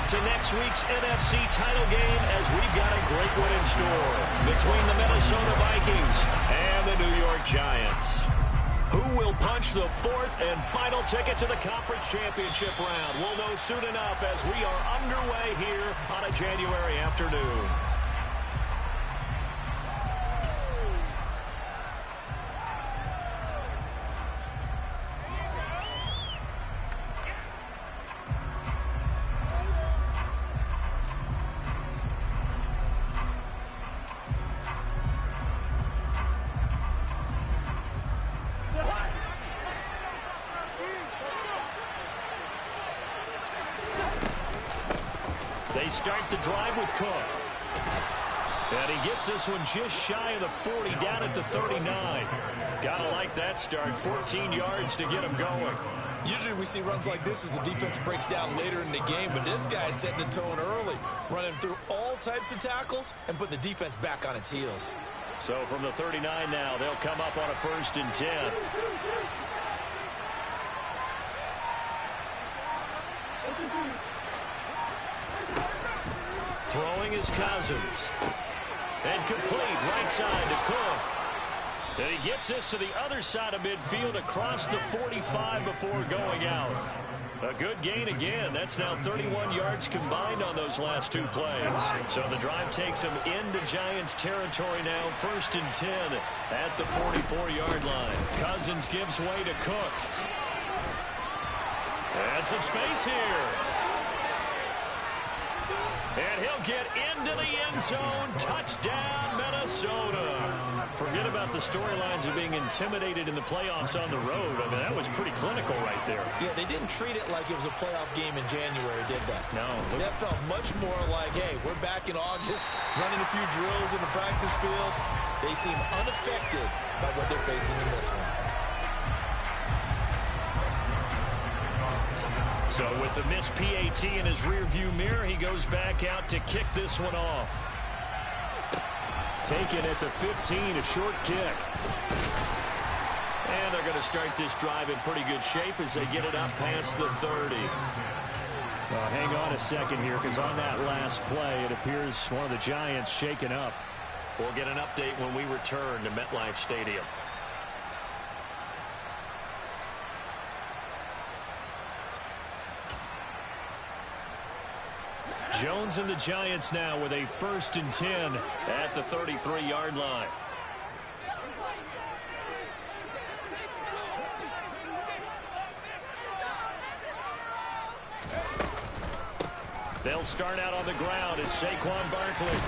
to next week's NFC title game as we've got a great one in store between the Minnesota Vikings and the New York Giants. Who will punch the fourth and final ticket to the conference championship round? We'll know soon enough as we are underway here on a January afternoon. They start the drive with Cook. And he gets this one just shy of the 40, down at the 39. Gotta like that start. 14 yards to get him going. Usually we see runs like this as the defense breaks down later in the game, but this guy's setting the tone early, running through all types of tackles and putting the defense back on its heels. So from the 39 now, they'll come up on a 1st and 10. Throwing is Cousins. And complete right side to Cook. And he gets this to the other side of midfield across the 45 before going out. A good gain again. That's now 31 yards combined on those last 2 plays. So the drive takes him into Giants territory now. 1st and 10 at the 44-yard line. Cousins gives way to Cook. And some space here. And he'll get into the end zone. Touchdown, Minnesota. Forget about the storylines of being intimidated in the playoffs on the road. I mean, that was pretty clinical right there. Yeah, they didn't treat it like it was a playoff game in January, did they? No. That felt much more like, hey, we're back in August, running a few drills in the practice field. They seem unaffected by what they're facing in this one. So with the missed PAT in his rearview mirror, he goes back out to kick this one off. Taken at the 15, a short kick. And they're going to start this drive in pretty good shape as they get it up past the 30. Well, hang on a second here, because on that last play, it appears one of the Giants shaken up. We'll get an update when we return to MetLife Stadium. Jones and the Giants now with a 1st and 10 at the 33-yard line. They'll start out on the ground. It's Saquon Barkley.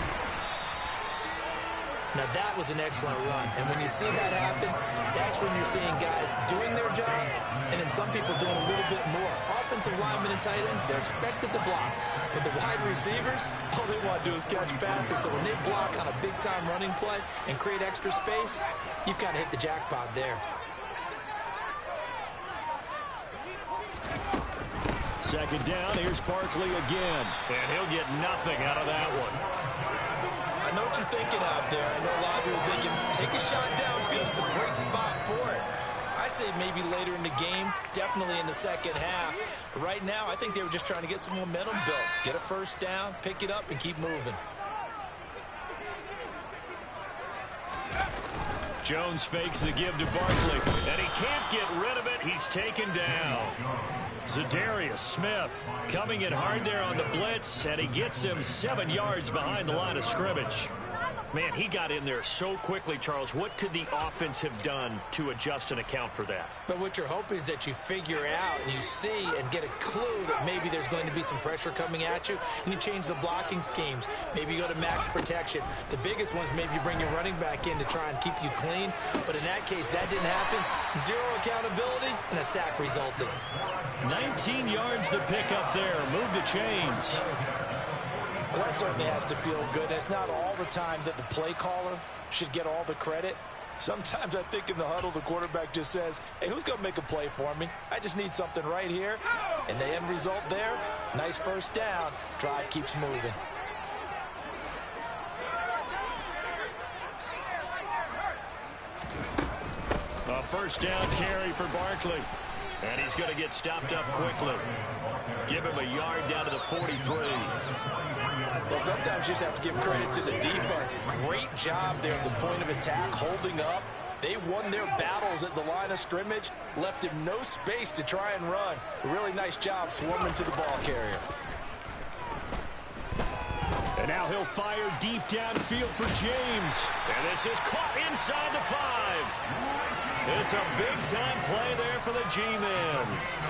Now that was an excellent run, and when you see that happen, that's when you're seeing guys doing their job, and then some people doing a little bit more. Offensive linemen and tight ends, they're expected to block, but the wide receivers, all they want to do is catch passes. So when they block on a big-time running play and create extra space, you've kind of hit the jackpot there. Second down, here's Barkley again, and he'll get nothing out of that one. I know what you're thinking out there. I know a lot of people are thinking, take a shot downfield. It's a great spot for it. I'd say maybe later in the game, definitely in the second half. But right now, I think they were just trying to get some momentum built. Get a first down, pick it up, and keep moving. Jones fakes the give to Barkley, and he can't get rid of it. He's taken down. Zadarius Smith coming in hard there on the blitz, and he gets him 7 yards behind the line of scrimmage. Man, he got in there so quickly, Charles. What could the offense have done to adjust and account for that? But what you're hoping is that you figure out and you see and get a clue that maybe there's going to be some pressure coming at you, and you change the blocking schemes. Maybe you go to max protection. The biggest one is maybe you bring your running back in to try and keep you clean. But in that case, that didn't happen. Zero accountability, and a sack resulted. 19 yards to pick up there. Move the chains. Well, that certainly has to feel good. It's not all the time that the play caller should get all the credit. Sometimes I think in the huddle, the quarterback just says, hey, who's going to make a play for me? I just need something right here. And the end result there, nice first down. Drive keeps moving. A first down carry for Barkley. And he's going to get stopped up quickly. Give him a yard down to the 43. Well, sometimes you just have to give credit to the defense. Great job there at the point of attack, holding up. They won their battles at the line of scrimmage, left him no space to try and run. A really nice job swarming to the ball carrier. And now he'll fire deep downfield for James. And this is caught inside the 5. It's a big-time play there for the G-Man.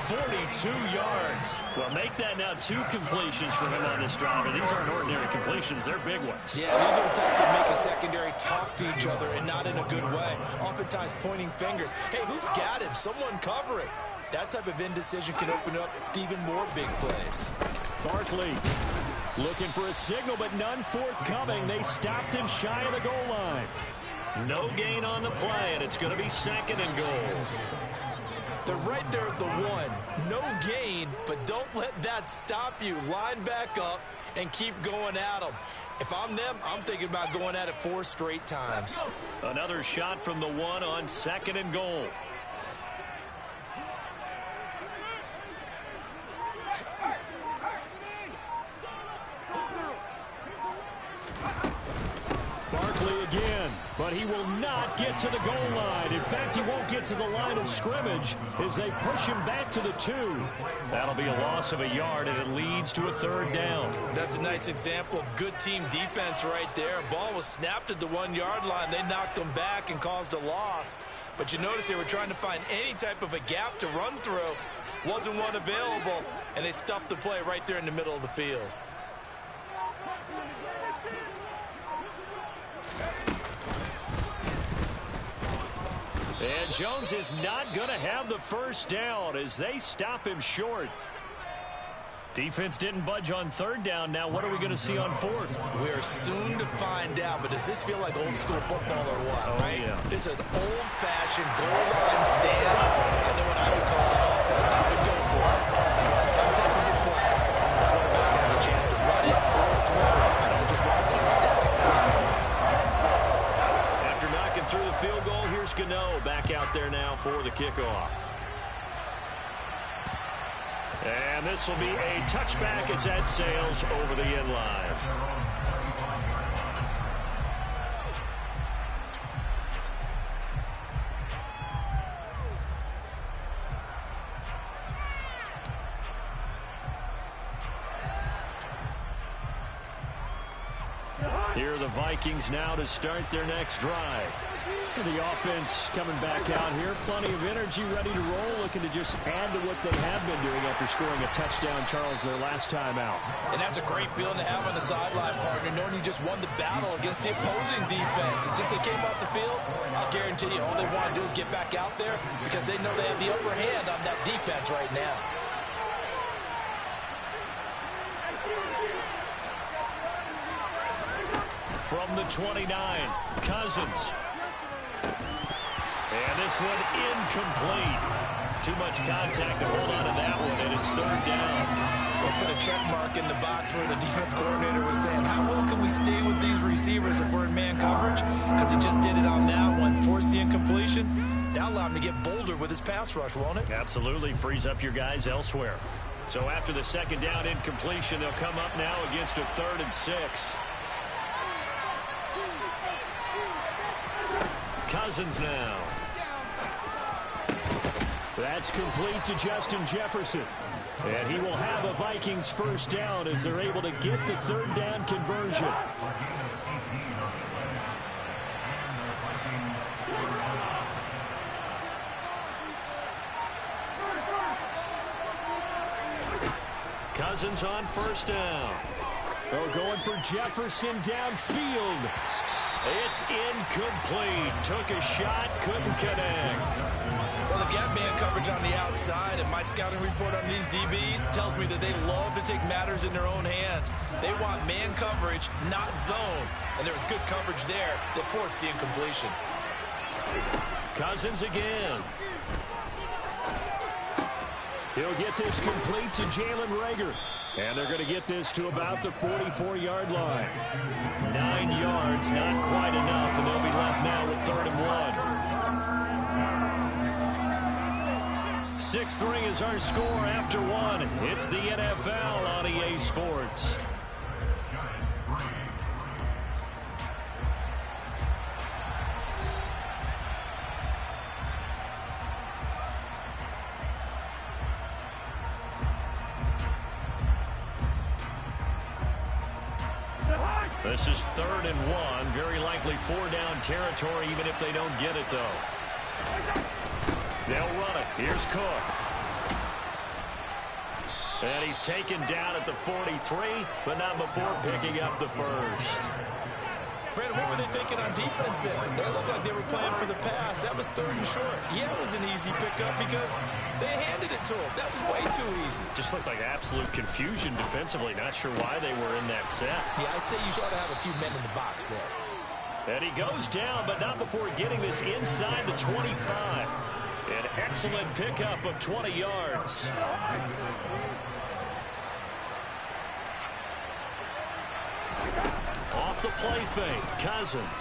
42 yards. Well, make that now 2 completions for him on this drive. And these aren't ordinary completions. They're big ones. Yeah, these are the types that make a secondary talk to each other and not in a good way. Oftentimes pointing fingers. Hey, who's got him? Someone cover it. That type of indecision can open up to even more big plays. Barkley looking for a signal, but none forthcoming. They stopped him shy of the goal line. No gain on the play, and it's going to be 2nd and goal. They're right there at the 1. No gain, but don't let that stop you. Line back up and keep going at them. If I'm them, I'm thinking about going at it 4 straight times. Another shot from the 1 on 2nd and goal. Barkley again, but he will not get to the goal line. In fact, he won't get to the line of scrimmage as they push him back to the 2. That'll be a loss of a yard, and it leads to a 3rd down. That's a nice example of good team defense right there. Ball was snapped at the 1-yard line. They knocked him back and caused a loss. But you notice they were trying to find any type of a gap to run through. Wasn't one available, and they stuffed the play right there in the middle of the field. And Jones is not going to have the 1st down as they stop him short. Defense didn't budge on 3rd down. Now what are we going to see on 4th? We're soon to find out, but does this feel like old school football or what, right? Yeah. This is an old-fashioned goal line stand. I know what I would call an offense. I would go for it. I want some type of a play. The quarterback has a chance to run it or throw it. I don't just want one static play. After knocking through the field goal, here's Gano back out there now for the kickoff. And this will be a touchback as that sails over the end line. Here are the Vikings now to start their next drive. The offense coming back out here. Plenty of energy, ready to roll, looking to just add to what they have been doing after scoring a touchdown, Charles, their last time out. And that's a great feeling to have on the sideline, partner, knowing you just won the battle against the opposing defense. And since they came off the field, I'll guarantee you all they want to do is get back out there because they know they have the upper hand on that defense right now. From the 29, Cousins. And this one incomplete. Too much contact to hold on to that one, and it's 3rd down. They'll put a check mark in the box where the defense coordinator was saying, how well can we stay with these receivers if we're in man coverage? Because he just did it on that one. Force the incompletion. That'll allow him to get bolder with his pass rush, won't it? Absolutely. Frees up your guys elsewhere. So after the 2nd down incompletion, they'll come up now against a 3rd and 6. Cousins now. That's complete to Justin Jefferson. And he will have a Vikings 1st down as they're able to get the 3rd down conversion. Cousins on 1st down. They're going for Jefferson downfield. It's incomplete. Took a shot, couldn't connect. Well, they've got man coverage on the outside, and my scouting report on these DBs tells me that they love to take matters in their own hands. They want man coverage, not zone. And there was good coverage there that forced the incompletion. Cousins again. He'll get this complete to Jalen Reagor. And they're going to get this to about the 44-yard line. 9 yards, not quite enough, and they'll be left now with 3rd and 1. 6-3 is our score after one. It's the NFL on EA Sports. This is 3rd and 1. Very likely 4-down territory, even if they don't get it, though. They'll run it. Here's Cook. And he's taken down at the 43, but not before picking up the first. Brandon, what were they thinking on defense there? They looked like they were playing for the pass. That was 3rd and short. Yeah, it was an easy pickup because they handed it to him. That was way too easy. Just looked like absolute confusion defensively. Not sure why they were in that set. Yeah, I'd say you ought to have a few men in the box there. And he goes down, but not before getting this inside the 25. An excellent pickup of 20 yards. Off the play fake, Cousins.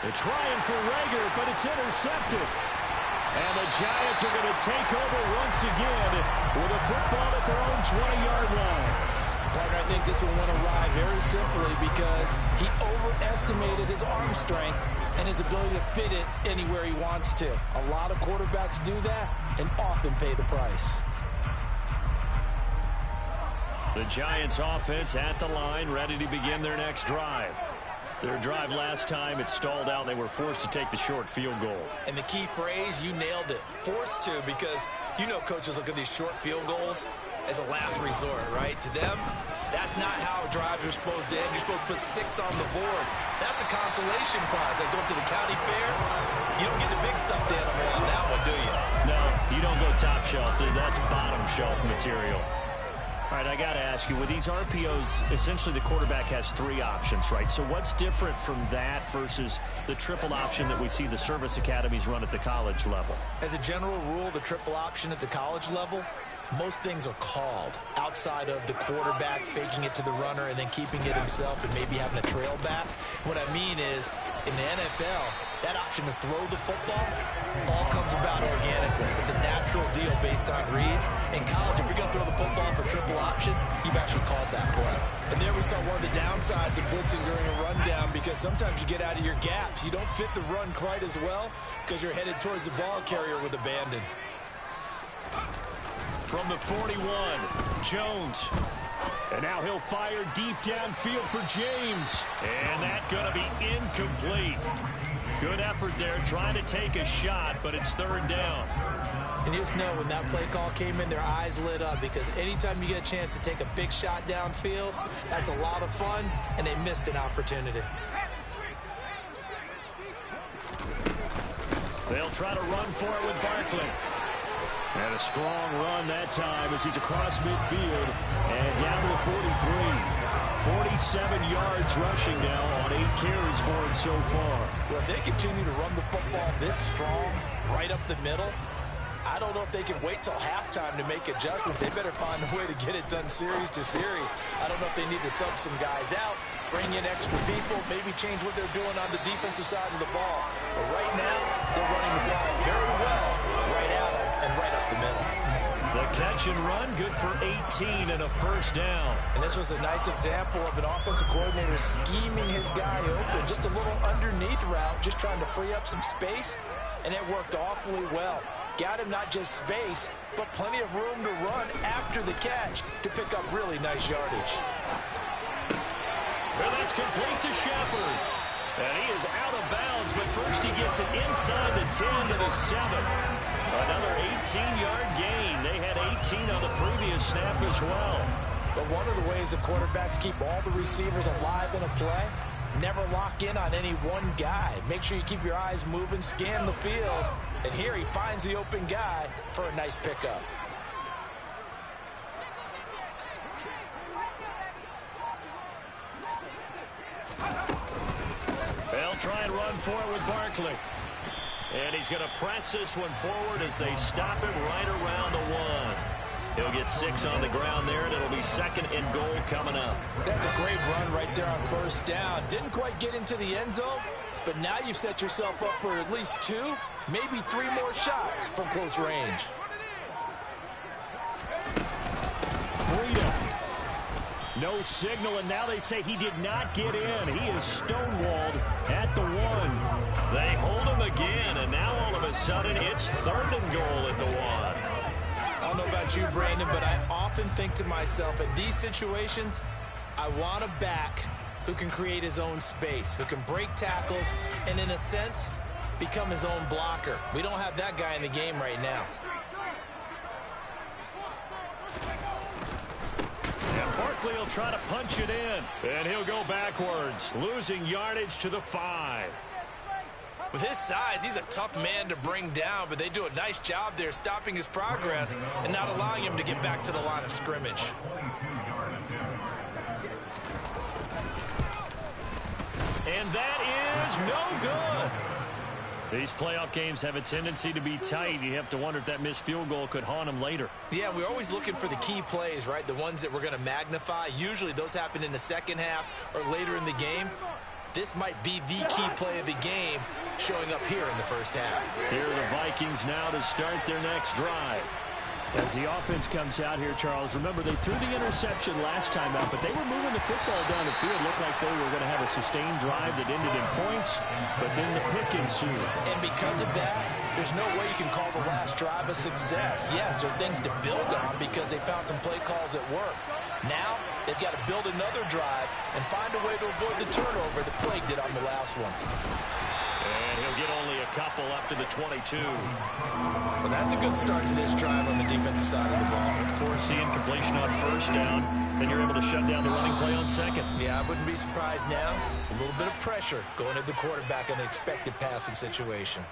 They're trying for Rager, but it's intercepted. And the Giants are going to take over once again with a football at their own 20-yard line. Partner, I think this one went awry very simply because he overestimated his arm strength and his ability to fit it anywhere he wants to. A lot of quarterbacks do that and often pay the price. The Giants offense at the line, ready to begin their next drive. Their drive last time, it stalled out. They were forced to take the short field goal. And the key phrase, you nailed it, forced to, because you know coaches look at these short field goals as a last resort, right? To them, that's not how drives are supposed to end. You're supposed to put 6 on the board. That's a consolation prize. Like going to the county fair, you don't get the big stuffed animal on that one, do you? No, you don't go top shelf. That's bottom shelf material. All right, I got to ask you, with these RPOs, essentially the quarterback has 3 options, right? So what's different from that versus the triple option that we see the service academies run at the college level? As a general rule, the triple option at the college level, most things are called outside of the quarterback faking it to the runner and then keeping it himself and maybe having a trail back. What I mean is, in the NFL, that option to throw the football all comes about organically. It's a natural deal based on reads. In college, if you're going to throw the football for triple option, you've actually called that play. And there we saw one of the downsides of blitzing during a rundown because sometimes you get out of your gaps. You don't fit the run quite as well because you're headed towards the ball carrier with abandon. From the 41, Jones. And now he'll fire deep downfield for James. And that's going to be incomplete. Good effort there, trying to take a shot, but it's 3rd down. And you just know when that play call came in, their eyes lit up because anytime you get a chance to take a big shot downfield, that's a lot of fun, and they missed an opportunity. They'll try to run for it with Barkley. And a strong run that time as he's across midfield and down to the 43. 47 yards rushing now on 8 carries for him so far. Well, if they continue to run the football this strong, right up the middle, I don't know if they can wait till halftime to make adjustments. They better find a way to get it done series to series. I don't know if they need to sub some guys out, bring in extra people, maybe change what they're doing on the defensive side of the ball. But right now, they're running the ball very well right at them and right up the middle. The catch and run, good for 18 and a 1st down. And this was a nice example of an offensive coordinator scheming his guy open. Just a little underneath route, just trying to free up some space, and it worked awfully well. Got him not just space, but plenty of room to run after the catch to pick up really nice yardage. Well, that's complete to Shepard. And he is out of bounds, but first he gets it inside the 10 to the 7. Another 18-yard gain. They had 18 on the previous snap as well. But one of the ways the quarterbacks keep all the receivers alive in a play, never lock in on any one guy. Make sure you keep your eyes moving, scan the field. And here he finds the open guy for a nice pickup. They'll try and run for it with Barkley. And he's going to press this one forward as they stop him right around the 1. He'll get 6 on the ground there, and it'll be 2nd and goal coming up. That's a great run right there on 1st down. Didn't quite get into the end zone, but now you've set yourself up for at least 2, maybe 3 more shots from close range. No signal, and now they say he did not get in. He is stonewalled at the 1. They hold him again, and now all of a sudden it's 3rd and goal at the 1. I don't know about you, Brandon, but I often think to myself, in these situations, I want a back who can create his own space, who can break tackles, and in a sense, become his own blocker. We don't have that guy in the game right now. Barkley will try to punch it in, and he'll go backwards, losing yardage to the 5. With his size, he's a tough man to bring down, but they do a nice job there stopping his progress and not allowing him to get back to the line of scrimmage. And that is no good. These playoff games have a tendency to be tight. You have to wonder if that missed field goal could haunt him later. Yeah, we're always looking for the key plays, right? The ones that we're going to magnify. Usually those happen in the second half or later in the game. This might be the key play of the game showing up here in the first half. Here are the Vikings now to start their next drive. As the offense comes out here, Charles, remember they threw the interception last time out, but they were moving the football down the field. Looked like they were going to have a sustained drive that ended in points, but then the pick ensued. And because of that, there's no way you can call the last drive a success. Yes, there are things to build on because they found some play calls at work. Now, they've got to build another drive and find a way to avoid the turnover that plagued it on the last one. And he'll get only a couple up to the 22. Well, that's a good start to this drive on the defensive side of the ball. Forcing completion on first down, then you're able to shut down the running play on second. Yeah, I wouldn't be surprised now. A little bit of pressure going at the quarterback in an expected passing situation.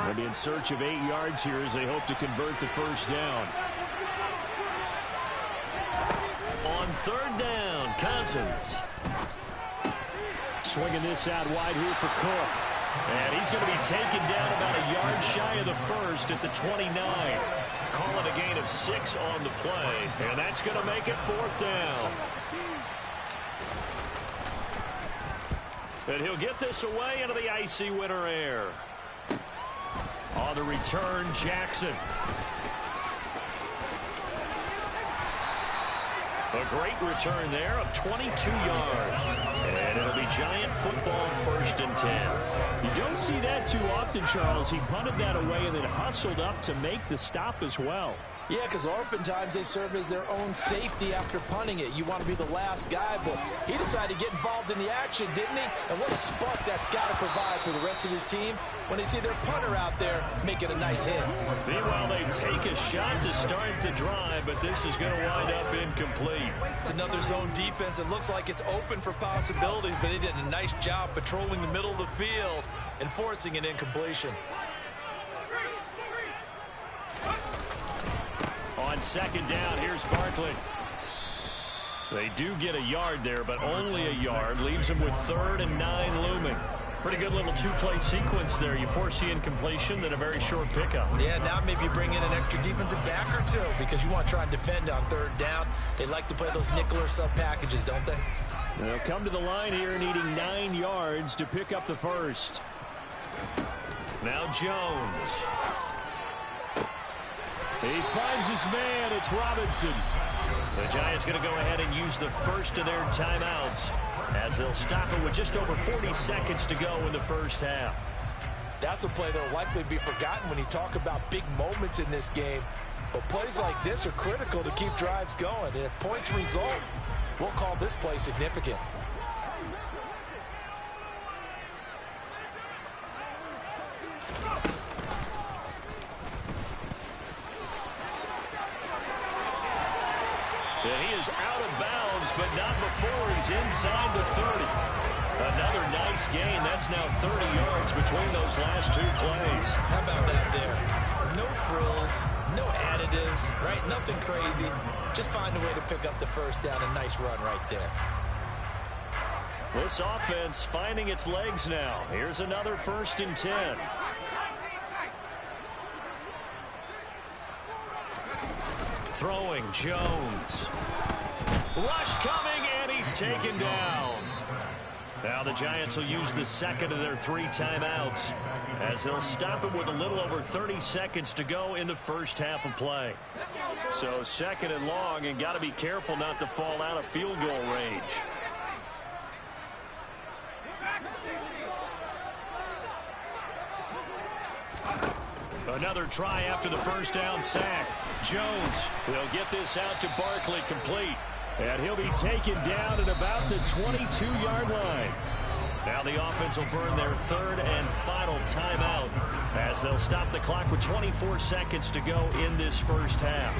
They'll be in search of 8 yards here as they hope to convert the first down. On 3rd down, Cousins. Swinging this out wide here for Cook. And he's going to be taken down about a yard shy of the first at the 29. Calling a gain of 6 on the play. And that's going to make it 4th down. And he'll get this away into the icy winter air. On the return, Jackson. A great return there of 22 yards. And it'll be Giant football 1st and 10. You don't see that too often, Charles. He punted that away and then hustled up to make the stop as well. Yeah, because oftentimes they serve as their own safety after punting it. You want to be the last guy, but he decided to get involved in the action, didn't he? And what a spark that's got to provide for the rest of his team when they see their punter out there making a nice hit. Meanwhile, they take a shot to start the drive, but this is going to wind up incomplete. It's another zone defense. It looks like it's open for possibilities, but they did a nice job patrolling the middle of the field and forcing an incompletion. On 2nd down, here's Barkley. They do get a yard there, but only a yard. Leaves them with 3rd and 9 looming. Pretty good little 2-play sequence there. You force the incompletion, then a very short pickup. Yeah, now maybe you bring in an extra defensive back or 2 because you want to try and defend on 3rd down. They like to play those nickel or sub packages, don't they? They'll come to the line here needing 9 yards to pick up the first. Now Jones. He finds his man. It's Robinson. The Giants going to go ahead and use the first of their timeouts as they'll stop it with just over 40 seconds to go in the first half. That's a play that will likely be forgotten when you talk about big moments in this game. But plays like this are critical to keep drives going. And if points result, we'll call this play significant. And he is out of bounds, but not before he's inside the 30. Another nice gain. That's now 30 yards between those last 2 plays. How about that there? No frills, no additives, right? Nothing crazy. Just find a way to pick up the first down. A nice run right there. This offense finding its legs now. Here's another 1st and 10. Throwing Jones. Rush coming, and he's taken down. Now the Giants will use the second of their 3 timeouts as they'll stop it with a little over 30 seconds to go in the first half of play. So second and long, and got to be careful not to fall out of field goal range. Another try after the first down sack. Jones will get this out to Barkley, complete. And he'll be taken down at about the 22-yard line. Now the offense will burn their 3rd and final timeout as they'll stop the clock with 24 seconds to go in this first half.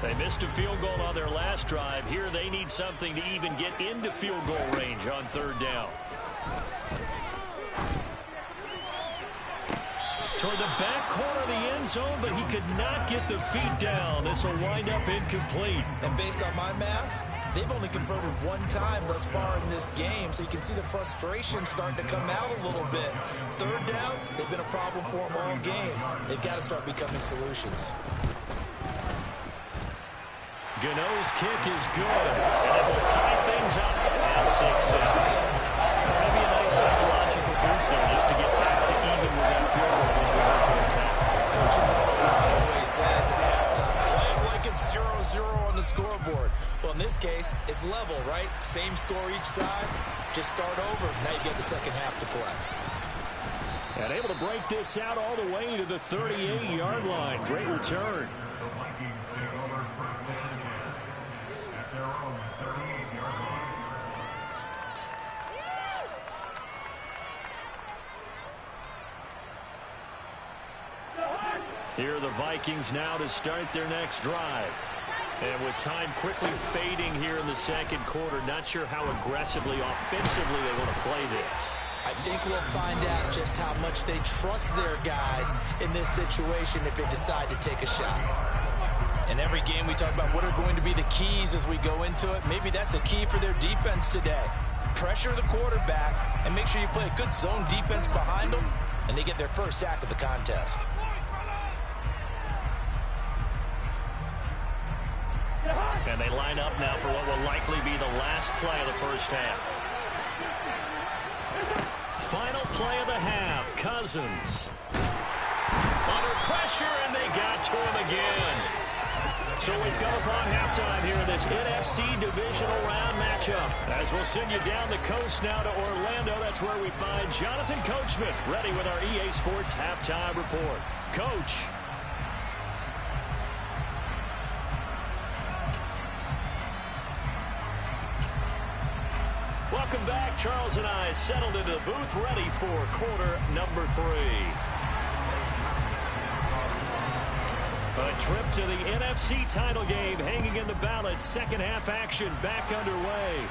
They missed a field goal on their last drive. Here they need something to even get into field goal range on 3rd down. Toward the back corner of the end zone, but he could not get the feet down. This will wind up incomplete. And based on my math, they've only converted 1 time thus far in this game, so you can see the frustration starting to come out a little bit. 3rd downs, they've been a problem for them all game. They've got to start becoming solutions. Gano's kick is good, and it will tie things up at 6-6. Maybe a nice psychological boost there just to get back to even with that field goal as we head towards half. Coach always says at halftime, play it like it's 0-0 on the scoreboard. Well, in this case, it's level, right? Same score each side. Just start over. Now you get the second half to play. And able to break this out all the way to the 38-yard line. Great return. Here are the Vikings now to start their next drive. And with time quickly fading here in the second quarter, not sure how aggressively, offensively they want to play this. I think we'll find out just how much they trust their guys in this situation if they decide to take a shot. In every game we talk about what are going to be the keys as we go into it. Maybe that's a key for their defense today. Pressure the quarterback and make sure you play a good zone defense behind them, and they get their first sack of the contest. And they line up now for what will likely be the last play of the first half. Final play of the half, Cousins. Under pressure, and they got to him again. So we've come upon halftime here in this NFC Divisional Round matchup. As we'll send you down the coast now to Orlando, that's where we find Jonathan Coachman ready with our EA Sports Halftime Report. Coach. Welcome back. Charles and I settled into the booth, ready for quarter number 3. A trip to the NFC title game hanging in the balance. Second half action back underway.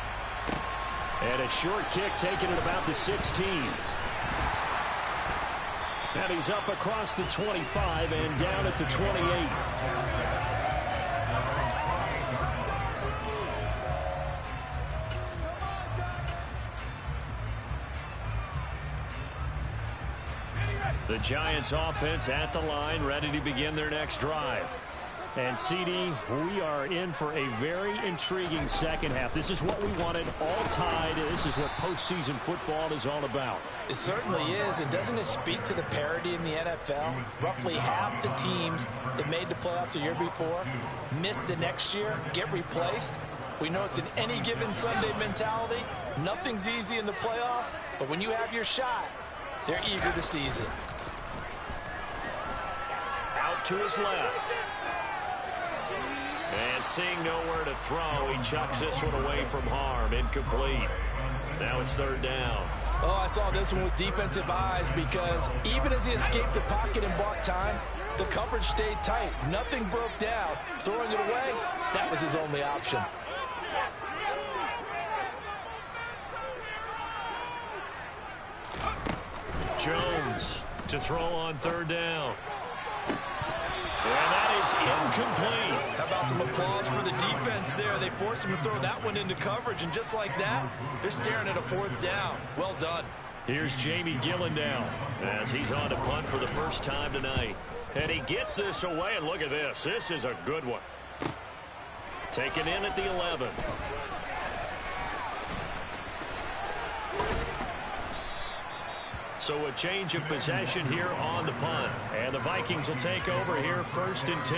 And a short kick taken at about the 16. And he's up across the 25 and down at the 28. The Giants offense at the line, ready to begin their next drive. And CD, we are in for a very intriguing second half. This is what we wanted, all tied. This is what postseason football is all about. It certainly is, and doesn't it speak to the parity in the NFL? Roughly half the teams that made the playoffs the year before miss the next year, get replaced. We know it's an any given Sunday mentality. Nothing's easy in the playoffs, but when you have your shot, they're eager to seize it. Out to his left. And seeing nowhere to throw, he chucks this one away from harm. Incomplete. Now it's 3rd down. Oh, I saw this one with defensive eyes because even as he escaped the pocket and bought time, the coverage stayed tight. Nothing broke down. Throwing it away, that was his only option. Jones to throw on 3rd down. And that is incomplete. How about some applause for the defense there? They forced him to throw that one into coverage, and just like that, they're staring at a 4th down. Well done. Here's Jamie Gillen now as he's on to punt for the first time tonight. And he gets this away, and look at this. This is a good one. Taken in at the 11. So a change of possession here on the punt. And the Vikings will take over here 1st and 10.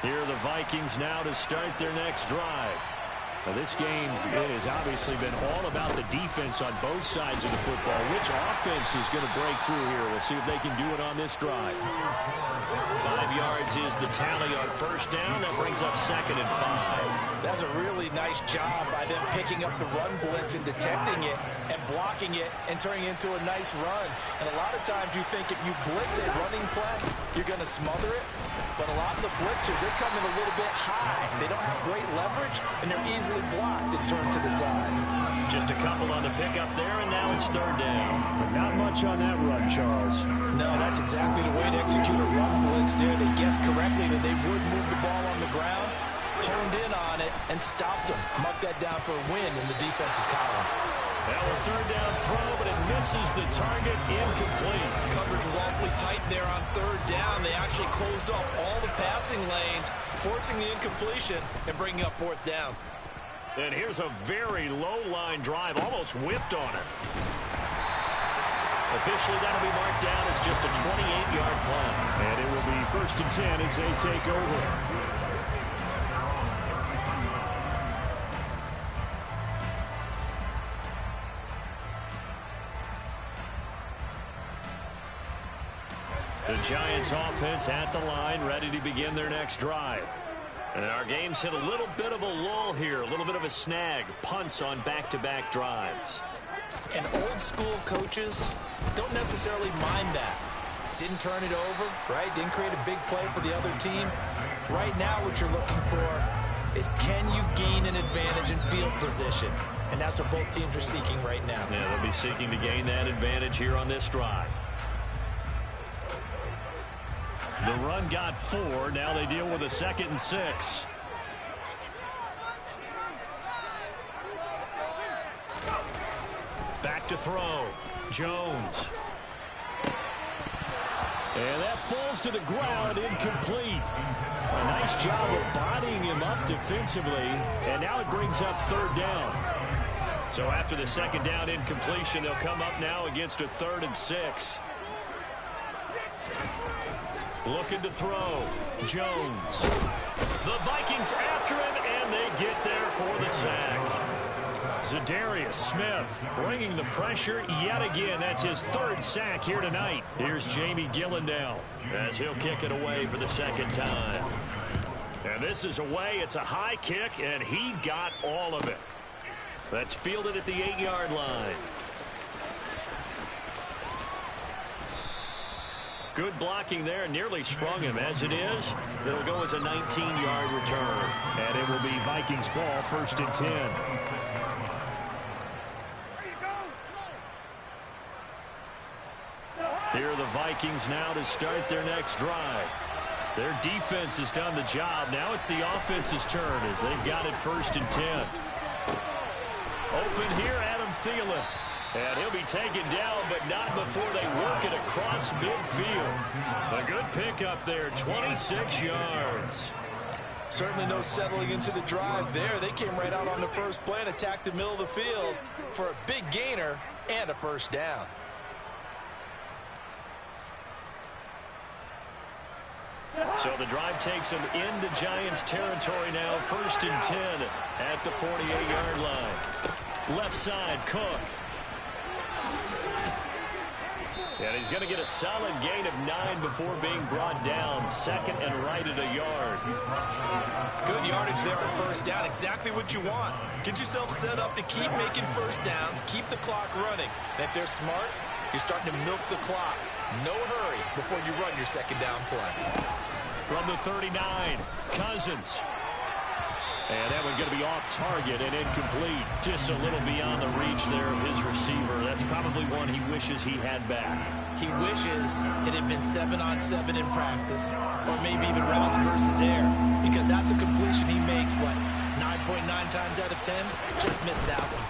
Here are the Vikings now to start their next drive. Now this game, it has obviously been all about the defense on both sides of the football. Which offense is going to break through here? We'll see if they can do it on this drive. 5 yards is the tally on 1st down. That brings up 2nd and 5. That's a really nice job by them picking up the run blitz and detecting it and blocking it and turning it into a nice run. And a lot of times you think if you blitz a running play, you're going to smother it. But a lot of the blitzers, they come in a little bit high. They don't have great leverage, and they're easily blocked and turned to the side. Just a couple on the pickup there, and now it's 3rd down. But not much on that run, Charles. No, that's exactly the way to execute a run blitz there. They guessed correctly that they would move the ball on the ground, honed in on it, and stopped them. Marked that down for a win in the defense's column. Now a 3rd down throw, but it misses the target, incomplete. Coverage was awfully tight there on 3rd down. They actually closed off all the passing lanes, forcing the incompletion and bringing up 4th down. And here's a very low-line drive, almost whiffed on it. Officially, that'll be marked down as just a 28-yard punt. And it will be 1st and 10 as they take over. The Giants offense at the line, ready to begin their next drive. And our game's hit a little bit of a lull here, a little bit of a snag. Punts on back-to-back drives. And old-school coaches don't necessarily mind that. Didn't turn it over, right? Didn't create a big play for the other team. Right now what you're looking for is can you gain an advantage in field position? And that's what both teams are seeking right now. Yeah, they'll be seeking to gain that advantage here on this drive. The run got 4. Now they deal with a 2nd and 6. Back to throw. Jones. And that falls to the ground, incomplete. A nice job of bodying him up defensively. And now it brings up 3rd down. So after the 2nd down incompletion, they'll come up now against a 3rd and 6. Looking to throw. Jones. The Vikings after him, and they get there for the sack. Za'Darius Smith bringing the pressure yet again. That's his 3rd sack here tonight. Here's Jamie Gillandale as he'll kick it away for the 2nd time. And this is away. It's a high kick, and he got all of it. That's fielded at the 8-yard line. Good blocking there, nearly sprung him. As it is, it'll go as a 19-yard return. And it will be Vikings ball, 1st and 10. Here are the Vikings now to start their next drive. Their defense has done the job. Now it's the offense's turn as they've got it 1st and 10. Open here, Adam Thielen. And he'll be taken down, but not before they work it across midfield. A good pickup there, 26 yards. Certainly no settling into the drive there. They came right out on the first play and attacked the middle of the field for a big gainer and a 1st down. So the drive takes them into Giants territory now, 1st and 10 at the 48-yard line. Left side, Cook. And he's going to get a solid gain of 9 before being brought down. 2nd and right at a yard. Good yardage there on 1st down. Exactly what you want. Get yourself set up to keep making 1st downs. Keep the clock running. And if they're smart, you're starting to milk the clock. No hurry before you run your 2nd down play. From the 39, Cousins. And that one's going to be off target and incomplete. Just a little beyond the reach there of his receiver. That's probably one he wishes he had back. He wishes it had been 7-on-7 in practice, or maybe even routes versus air, because that's a completion he makes, what, 9.9 times out of 10? Just missed that one.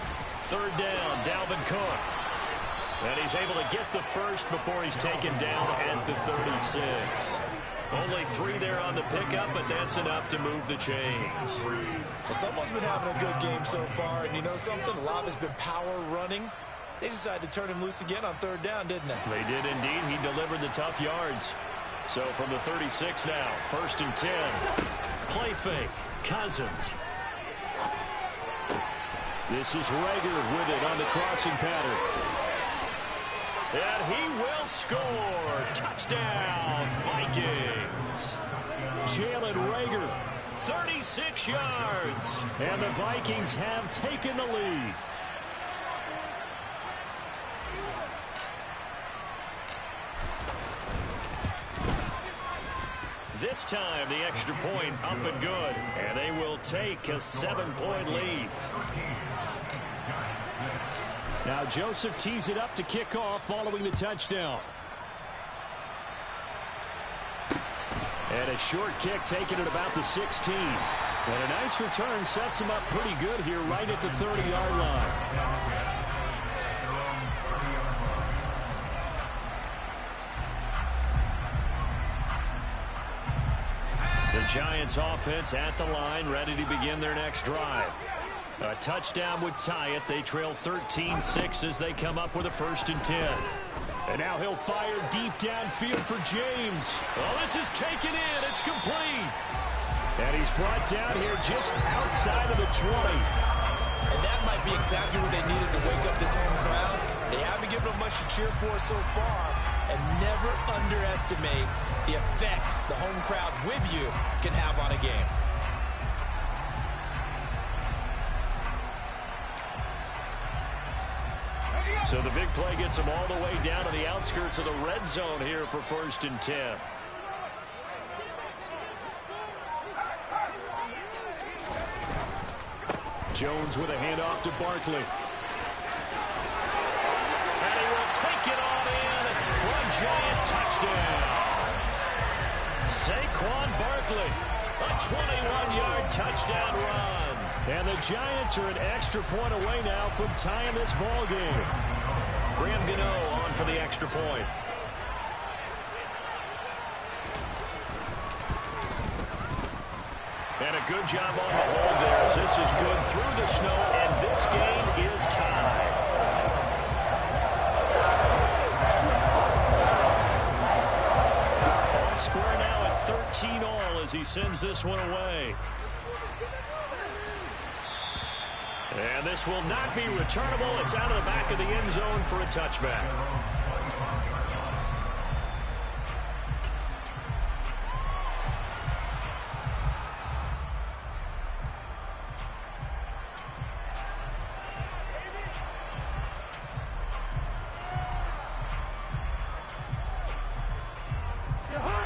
3rd down, Dalvin Cook. And he's able to get the first before he's taken down at the 36. Only 3 there on the pickup, but that's enough to move the chains. Well, someone's been having a good game so far, and you know something? A lot has been power running. They decided to turn him loose again on 3rd down, didn't they? They did indeed. He delivered the tough yards. So from the 36 now, 1st and 10. Play fake. Cousins. This is Rager with it on the crossing pattern. And he will score. Touchdown, Vikings. Jalen Rager, 36 yards. And the Vikings have taken the lead. This time, the extra point up and good. And they will take a 7-point lead. Now Joseph tees it up to kick off following the touchdown. And a short kick taken at about the 16. And a nice return sets him up pretty good here right at the 30-yard line. The Giants offense at the line, ready to begin their next drive. A touchdown would tie it. They trail 13-6 as they come up with a 1st and 10. And now he'll fire deep downfield for James. Well, this is taken in. It's complete. And he's brought down here just outside of the 20. And that might be exactly what they needed to wake up this home crowd. They haven't given them much to cheer for so far. And never underestimate the effect the home crowd with you can have on a game. So the big play gets them all the way down to the outskirts of the red zone here for 1st and 10. Jones with a handoff to Barkley. And he will take it on in for a giant touchdown. Saquon Barkley, a 21-yard touchdown run. And the Giants are an extra point away now from tying this ball game. Graham Gano on for the extra point. And a good job on the hold there as this is good through the snow, and this game is tied. All score now at 13-all as he sends this one away. And this will not be returnable. It's out of the back of the end zone for a touchback.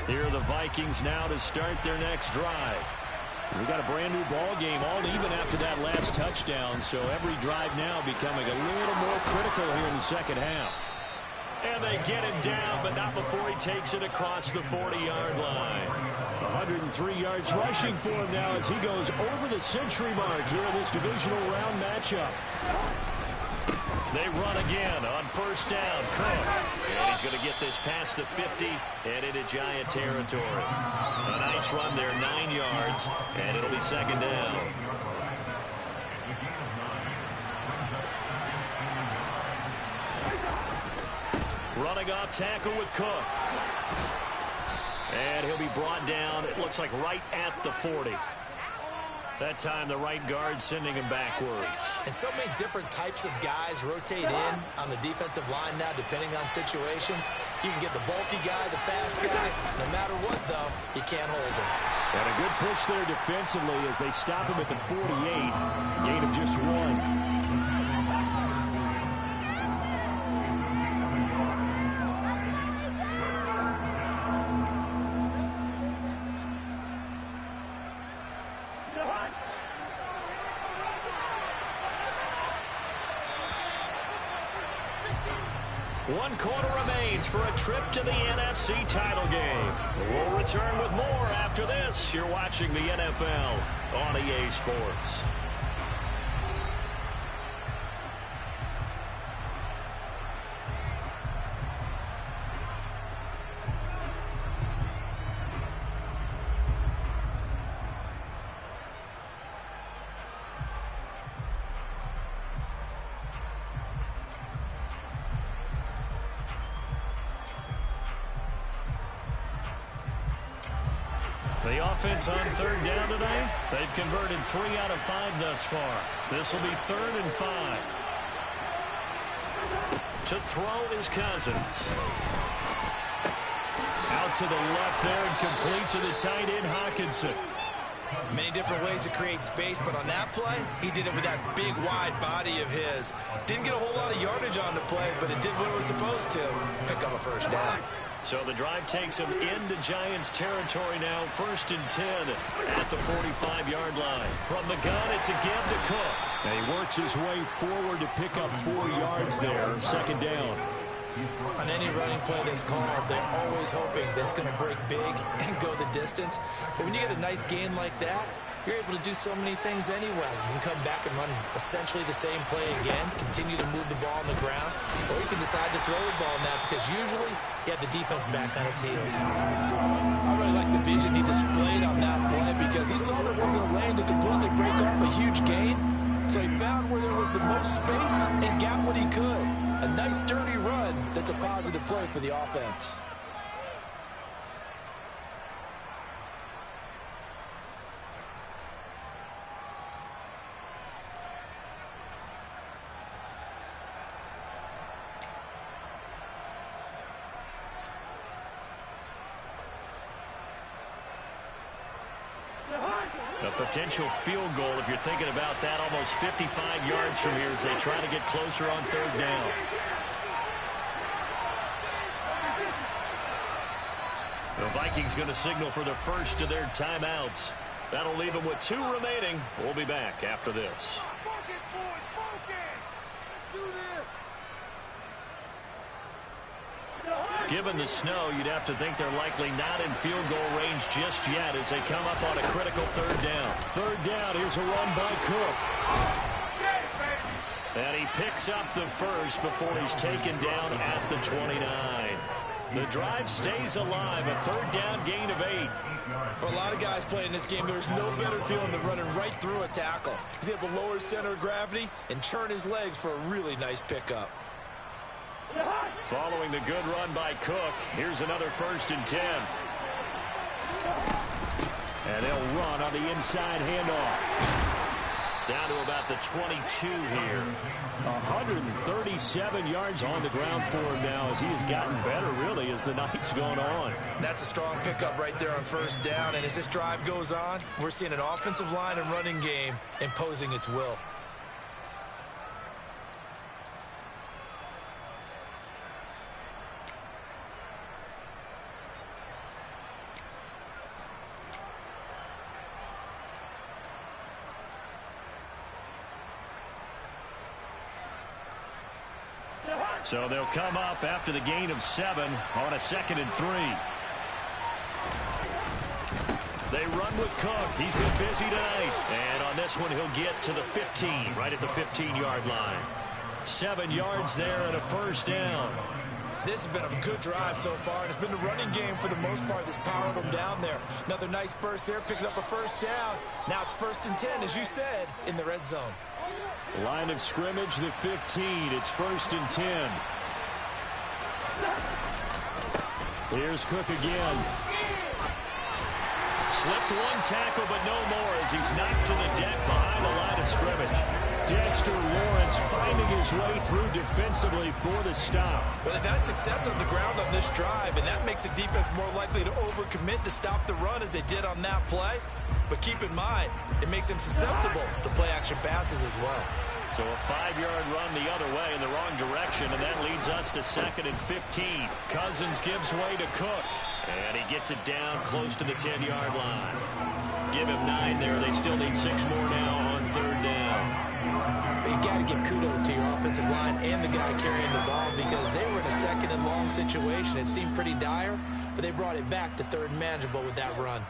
Here are the Vikings now to start their next drive. We got a brand new ball game, all even after that last touchdown, so every drive now becoming a little more critical here in the second half. And they get him down, but not before he takes it across the 40-yard line. 103 yards rushing for him now as he goes over the century mark here in this divisional round matchup. They run again on 1st down. Cook. And he's going to get this past the 50 and into Giant territory. A nice run there, 9 yards, and it'll be 2nd down. Running off tackle with Cook. And he'll be brought down, it looks like right at the 40. That time the right guard sending him backwards. And so many different types of guys rotate in on the defensive line now depending on situations. You can get the bulky guy, the fast guy. No matter what, though, you can't hold him. And a good push there defensively as they stop him at the 48. Gain of just 1. One quarter remains for a trip to the NFC title game. We'll return with more after this. You're watching the NFL on EA Sports. The offense on third down tonight, they've converted 3 out of 5 thus far. This will be 3rd and 5. To throw is Cousins. Out to the left there and complete to the tight end, Hockenson. Many different ways to create space, but on that play, he did it with that big, wide body of his. Didn't get a whole lot of yardage on the play, but it did what it was supposed to. Pick up a first down. So the drive takes him into Giants territory now, 1st and 10 at the 45-yard line. From the gun, it's a give to Cook. And he works his way forward to pick up 4 yards there, 2nd down. On any running play that's called, they're always hoping that it's going to break big and go the distance. But when you get a nice gain like that, you're able to do so many things anyway. You can come back and run essentially the same play again, continue to move the ball on the ground, or you can decide to throw the ball now because usually you have the defense back on its heels. I really like the vision he displayed on that play because he saw there wasn't a lane to completely break off a huge gain. So he found where there was the most space and got what he could. A nice, dirty run that's a positive play for the offense. A potential field goal, if you're thinking about that, almost 55 yards from here as they try to get closer on 3rd down. The Vikings going to signal for the first of their timeouts. That'll leave them with 2 remaining. We'll be back after this. Focus, boys, focus! Let's do this! Given the snow, you'd have to think they're likely not in field goal range just yet as they come up on a critical 3rd down. 3rd down, here's a run by Cook. And he picks up the first before he's taken down at the 29. The drive stays alive, a 3rd down gain of 8. For a lot of guys playing this game, there's no better feeling than running right through a tackle. He's able to lower his center of gravity and churn his legs for a really nice pickup. Following the good run by Cook, here's another 1st and 10. And they'll run on the inside handoff. Down to about the 22 here. 137 yards on the ground for him now as he has gotten better, really, as the night's gone on. That's a strong pickup right there on 1st down, and as this drive goes on, we're seeing an offensive line and running game imposing its will. So they'll come up after the gain of 7 on a 2nd and 3. They run with Cook. He's been busy tonight. And on this one, he'll get to the 15, right at the 15-yard line. 7 yards there and a 1st down. This has been a good drive so far, and it's been the running game for the most part that's powered them down there. Another nice burst there, picking up a 1st down. Now it's 1st and 10, as you said, in the red zone. Line of scrimmage, the 15. It's 1st and 10. Here's Cook again. Slipped 1 tackle, but no more as he's knocked to the deck behind the line of scrimmage. Dexter Lawrence finding his way through defensively for the stop. Well, they've had success on the ground on this drive, and that makes a defense more likely to overcommit to stop the run as they did on that play. But keep in mind, it makes them susceptible to play-action passes as well. So a 5-yard run the other way in the wrong direction, and that leads us to 2nd and 15. Cousins gives way to Cook, and he gets it down close to the 10-yard line. Give him 9 there. They still need 6 more now on 3rd down. You got to give kudos to your offensive line and the guy carrying the ball because they were in a 2nd and long situation. It seemed pretty dire, but they brought it back to 3rd and manageable with that run.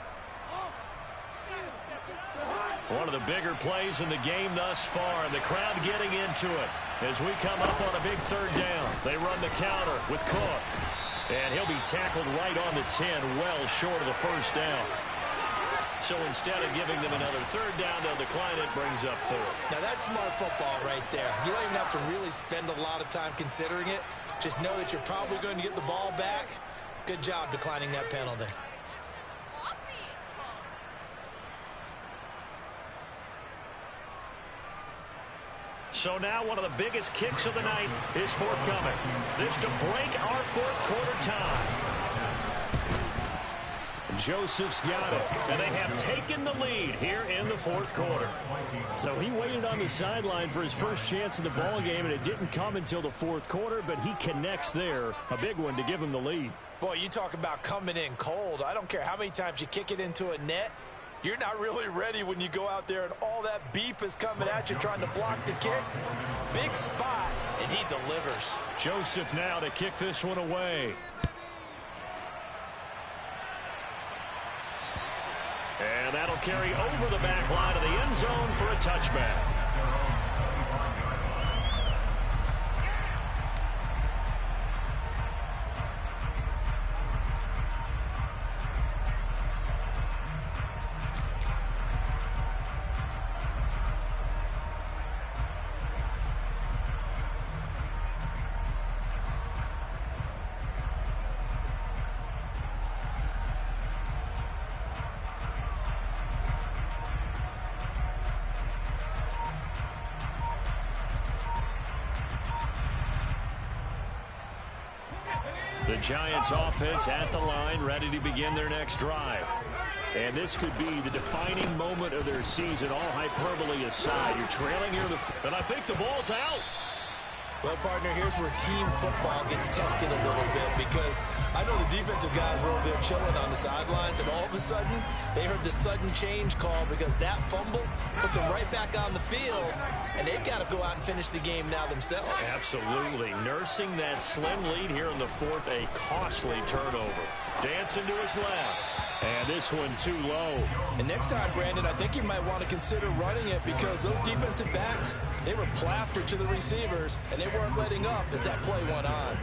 One of the bigger plays in the game thus far, and the crowd getting into it as we come up on a big 3rd down. They run the counter with Cook, and he'll be tackled right on the 10, well short of the 1st down. So instead of giving them another 3rd down, they'll decline it, brings up 4th. Now that's smart football right there. You don't even have to really spend a lot of time considering it. Just know that you're probably going to get the ball back. Good job declining that penalty. So now one of the biggest kicks of the night is forthcoming. This to break our fourth quarter tie. Joseph's got it, and they have taken the lead here in the fourth quarter. So he waited on the sideline for his first chance in the ball game, and it didn't come until the fourth quarter, but he connects there. A big one to give him the lead. Boy, you talk about coming in cold. I don't care how many times you kick it into a net. You're not really ready when you go out there and all that beef is coming at you trying to block the kick. Big spot, and he delivers. Joseph now to kick this one away. And that'll carry over the back line of the end zone for a touchback. The Giants offense at the line, ready to begin their next drive. And this could be the defining moment of their season, all hyperbole aside. You're trailing here, and I think the ball's out. Well, partner, here's where team football gets tested a little bit, because I know the defensive guys were over there chilling on the sidelines, and all of a sudden, they heard the sudden change call because that fumble puts them right back on the field, and they've got to go out and finish the game now themselves. Absolutely. Nursing that slim lead here in the fourth, a costly turnover. Dancing to his left. And this one too low. And next time, Brandon, I think you might want to consider running it, because those defensive backs, they were plastered to the receivers, and they weren't letting up as that play went on.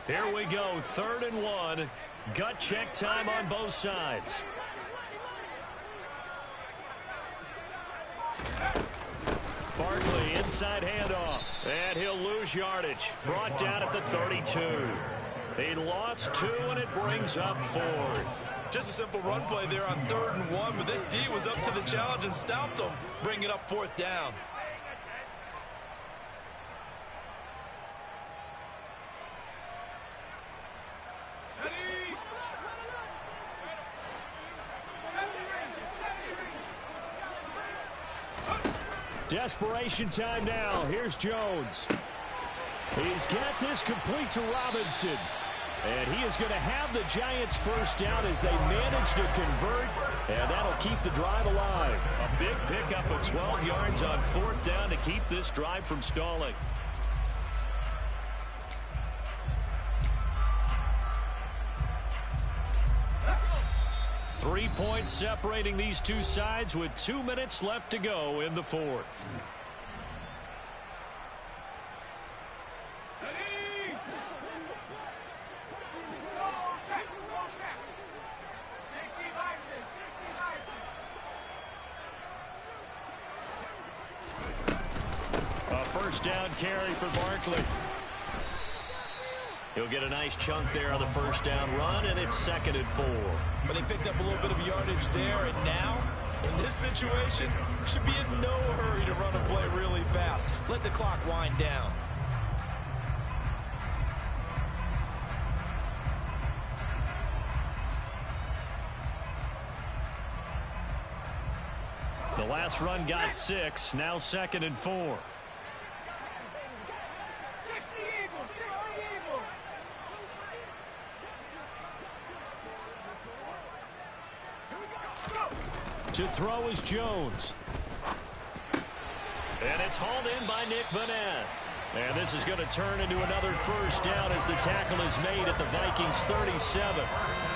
Here we go, 3rd and 1. Gut check time on both sides. Barkley, inside handoff. And he'll lose yardage. Brought down at the 32. He lost 2, and it brings up 4th. Just a simple run play there on 3rd and 1, but this D was up to the challenge and stopped them, bringing it up 4th down. Desperation time now. Here's Jones. He's got this complete to Robinson. And he is going to have the Giants first down as they manage to convert. And that'll keep the drive alive. A big pickup of 12 yards on 4th down to keep this drive from stalling. Three points separating these two sides with 2 minutes left to go in the fourth. A first down carry for Barkley. He'll get a nice chunk there on the first down run, and it's 2nd and 4. But he picked up a little bit of yardage there, and now, in this situation, should be in no hurry to run a play really fast. Let the clock wind down. The last run got 6, now 2nd and 4. To throw is Jones. And it's hauled in by Nick Vanette. And this is going to turn into another first down as the tackle is made at the Vikings 37.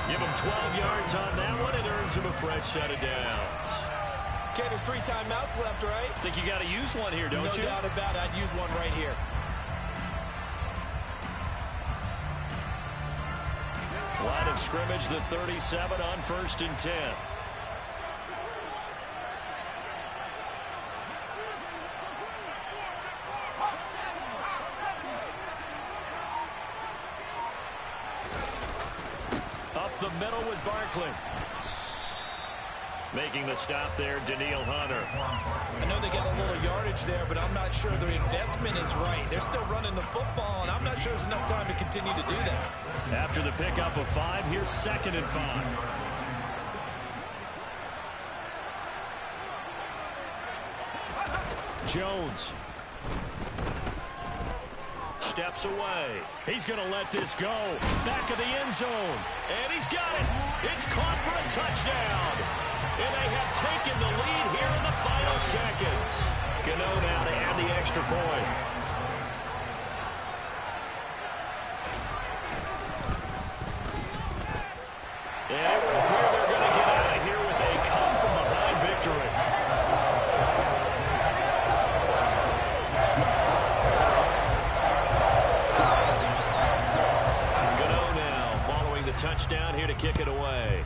Give him 12 yards on that one. It earns him a fresh set of downs. Okay, there's 3 timeouts left, right? I think you got to use one here, don't you? No doubt about it. I'd use one right here. Line of scrimmage, the 37 on 1st and 10. Up the middle with Barkley. Making the stop there, Daniil Hunter. I know they got a little yardage there, but I'm not sure their investment is right. They're still running the football, and I'm not sure there's enough time to continue to do that. After the pickup of 5, here's 2nd and 5. Jones. Steps away. He's going to let this go. Back of the end zone. And he's got it. It's caught for a touchdown. And they have taken the lead here in the final seconds. Gano now to add the extra point. And it would appear they're going to get out of here with a come-from-behind victory. Gano now following the touchdown here to kick it away.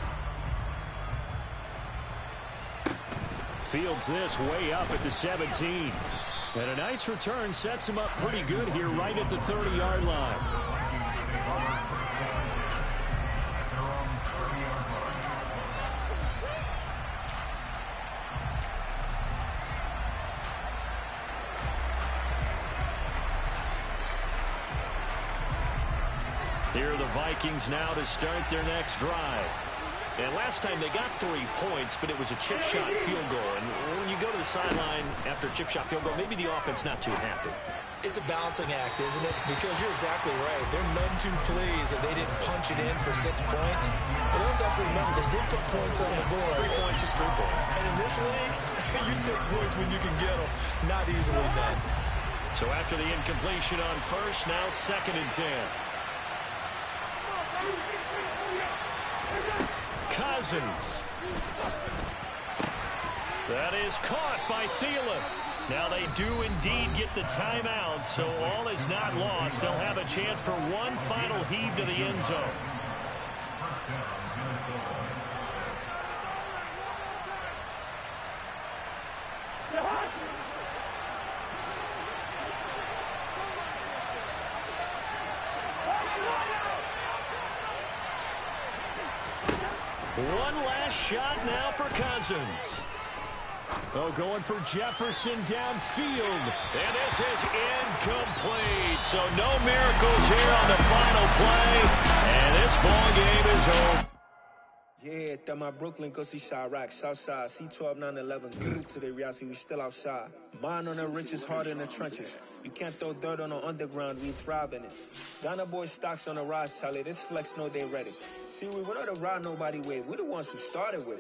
Fields this way up at the 17. And a nice return sets him up pretty good here right at the 30-yard line. Here are the Vikings now to start their next drive. And last time they got 3 points, but it was a chip shot field goal. And when you go to the sideline after a chip shot field goal, maybe the offense not too happy. It's a balancing act, isn't it? Because you're exactly right. They're none too pleased that they didn't punch it in for 6 points. But also have to remember, they did put points on the board. 3 points is 3 points. And in this league, you take points when you can get them. Not easily done. So after the incompletion on 1st, now 2nd and 10. Cousins. That is caught by Thielen. Now they do indeed get the timeout, so all is not lost. They'll have a chance for one final heave to the end zone. One last shot now for Cousins. Oh, going for Jefferson downfield. And this is incomplete. So no miracles here on the final play. And this ball game is over. Yeah, that my Brooklyn go see Chirac, Southside, C12, 911, to the reality, we still outside. Mine on the richest, heart in the trenches. You can't throw dirt on the underground, we thrive in it. Ghana boys stocks on the rise, Charlie, this flex know they ready. See, we went on to ride nobody wave, we the ones who started with it.